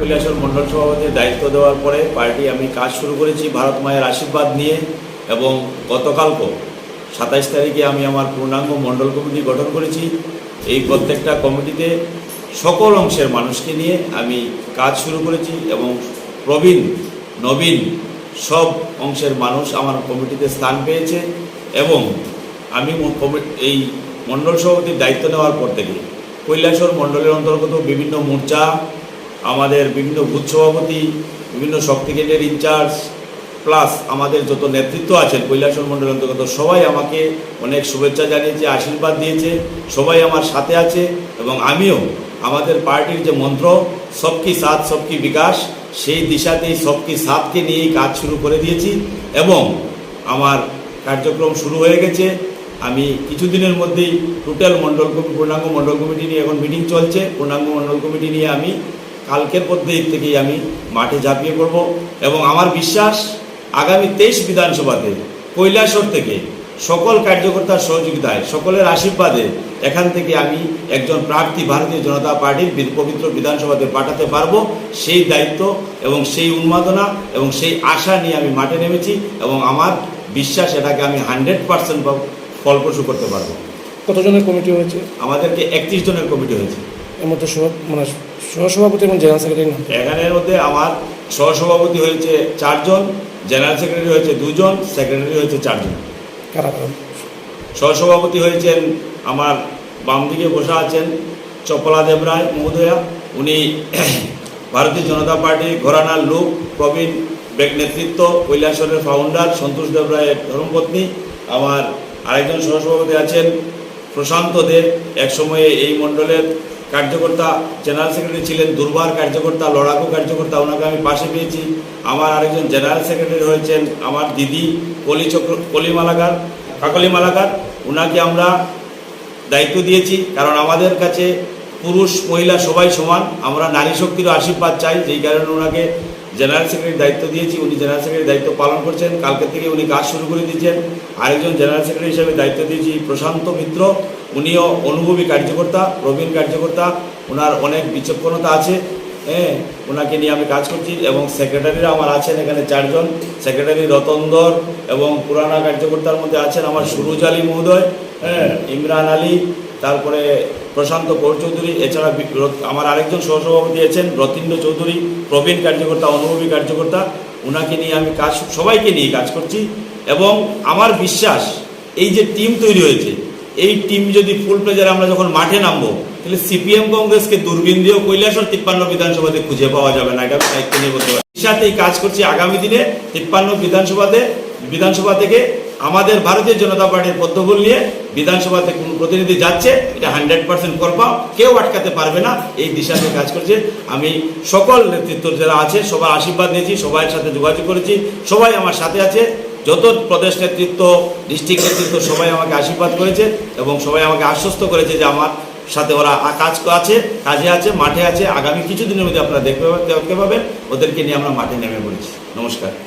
কৈলাসহর মণ্ডল সভাপতির দায়িত্ব দেওয়ার পরে পার্টি আমি কাজ শুরু করেছি ভারত মায়ের আশীর্বাদ নিয়ে। এবং গতকালকে 27 তারিখে আমি আমার পূর্ণাঙ্গ মণ্ডল কমিটি গঠন করেছি। এই প্রত্যেকটা কমিটিতে সকল অংশের মানুষকে নিয়ে আমি কাজ শুরু করেছি এবং প্রবীণ নবীন সব অংশের মানুষ আমার কমিটিতে স্থান পেয়েছে। এবং আমি এই মণ্ডল সভাপতির দায়িত্ব নেওয়ার পর থেকে কৈলাসহর মণ্ডলের অন্তর্গত বিভিন্ন মোর্চা, আমাদের বিভিন্ন বুথ সভাপতি, বিভিন্ন শক্তি কেন্দ্রের ইনচার্জ প্লাস আমাদের যত নেতৃত্ব আছেন কৈলাসহর মণ্ডলের অন্তর্গত সবাই আমাকে অনেক শুভেচ্ছা জানিয়েছে, আশীর্বাদ দিয়েছে, সবাই আমার সাথে আছে। এবং আমিও আমাদের পার্টির যে মন্ত্র সবকি সাথ সবকি বিকাশ, সেই দিশাতেই সবকি সাথকে নিয়েই কাজ শুরু করে দিয়েছি এবং আমার কার্যক্রম শুরু হয়ে গেছে। আমি কিছুদিনের মধ্যেই টোটাল পূর্ণাঙ্গ মণ্ডল কমিটি নিয়ে এখন মিটিং চলছে। পূর্ণাঙ্গ মণ্ডল কমিটি নিয়ে আমি কালকের দিক থেকেই আমি মাঠে ঝাঁপিয়ে পড়ব এবং আমার বিশ্বাস আগামী 23 বিধানসভাতে কৈলাসহর থেকে সকল কার্যকর্তার সহযোগিতায়, সকলের আশীর্বাদে এখান থেকে আমি একজন প্রার্থী ভারতীয় জনতা পার্টির পবিত্র বিধানসভাতে পাঠাতে পারবো। সেই দায়িত্ব এবং সেই উন্মাদনা এবং সেই আশা নিয়ে আমি মাঠে নেমেছি এবং আমার বিশ্বাস এটাকে আমি 100% ফলপ্রসূ করতে পারবো। কতজনের কমিটি হয়েছে? আমাদেরকে 31 জনের কমিটি হয়েছে। এর মধ্যে সহসভাপতি এবং জেনারেল সেক্রেটারি না? এখানের মধ্যে আমার সহসভাপতি হয়েছে 4 জন, জেনারেল সেক্রেটারি হয়েছে 2 জন, সেক্রেটারি হয়েছে 4 জন। কারা কারা? সহসভাপতি হয়েছেন আমার বাম দিকে বসা আছেন চপলা দেবরায় মহোদয়া। উনি ভারতীয় জনতা পার্টির ঘরানার লোক, প্রবীণ নেতৃত্ব, কৈলাসহরের ফাউন্ডার সন্তোষ দেবরায়ের ধর্মপত্নী। আমার আরেকজন সহসভাপতি আছেন প্রশান্ত দেব, একসময়ে এই মণ্ডলের কার্যকর্তা, জেনারেল সেক্রেটারি ছিলেন, দুর্বার কার্যকর্তা, লড়াকু কার্যকর্তা, ওনাকে আমি পাশে পেয়েছি। আমার আরেকজন জেনারেল সেক্রেটারি হয়েছেন আমার দিদি কাকলি মালাকার, ওনাকে আমরা দায়িত্ব দিয়েছি। কারণ আমাদের কাছে পুরুষ মহিলা সবাই সমান, আমরা নারী শক্তিরও আশীর্বাদ চাই, যেই কারণে ওনাকে জেনারেল সেক্রেটারির দায়িত্ব দিয়েছি। উনি জেনারেল সেক্রেটারির দায়িত্ব পালন করছেন, কালকে থেকে উনি কাজ শুরু করে দিয়েছেন। আরেকজন জেনারেল সেক্রেটারি হিসেবে দায়িত্ব দিয়েছি প্রশান্ত মিত্র, উনিও অনুভবী কার্যকর্তা, প্রবীণ কার্যকর্তা, ওনার অনেক বিচক্ষণতা আছে, ওনাকে নিয়ে আমি কাজ করছি। এবং সেক্রেটারিরা আমার আছেন এখানে 4 জন, সেক্রেটারি রতনদর এবং পুরানা কার্যকর্তার মধ্যে আছেন আমার সুরুজ আলী মহোদয়, ইমরান আলী, তারপরে প্রশান্ত কৌর চৌধুরী। এছাড়া আমার আরেকজন সহসভাপতি আছেন রতীন্দ্র চৌধুরী, প্রবীণ কার্যকর্তা, অনুভবী কার্যকর্তা, ওনাকে নিয়ে আমি সবাইকে নিয়ে কাজ করছি। এবং আমার বিশ্বাস এই যে টিম তৈরি হয়েছে, এই টিম যদি ফুল প্লেজারে আমরা যখন মাঠে নামবো, তাহলে সিপিএম কংগ্রেসকে দূরবীন দিয়েও কৈলাসহর 53 বিধানসভাতে খুঁজে পাওয়া যাবে না। এটা দায়িত্ব নিয়ে বলতে পারি। সাথেই কাজ করছি আগামী দিনে 53 বিধানসভা থেকে আমাদের ভারতীয় জনতা পার্টির পদ্মফুল নিয়ে বিধানসভাতে কোন প্রতিনিধি যাচ্ছে, এটা 100% করবা, কেউ আটকাতে পারবে না। এই দিশাতে কাজ করছে। আমি সকল নেতৃত্ব যারা আছে সবার আশীর্বাদ নিয়েছি, সবার সাথে যোগাযোগ করেছি, সবাই আমার সাথে আছে। যত প্রদেশ নেতৃত্ব, ডিস্ট্রিক্ট নেতৃত্ব সবাই আমাকে আশীর্বাদ করেছে এবং সবাই আমাকে আশ্বস্ত করেছে যে আমার সাথে ওরা কাজে আছে, মাঠে আছে। আগামী কিছুদিনের মধ্যে আপনারা দেখতে পাবেন, ওদেরকে নিয়ে আমরা মাঠে নেমে পড়েছি। নমস্কার।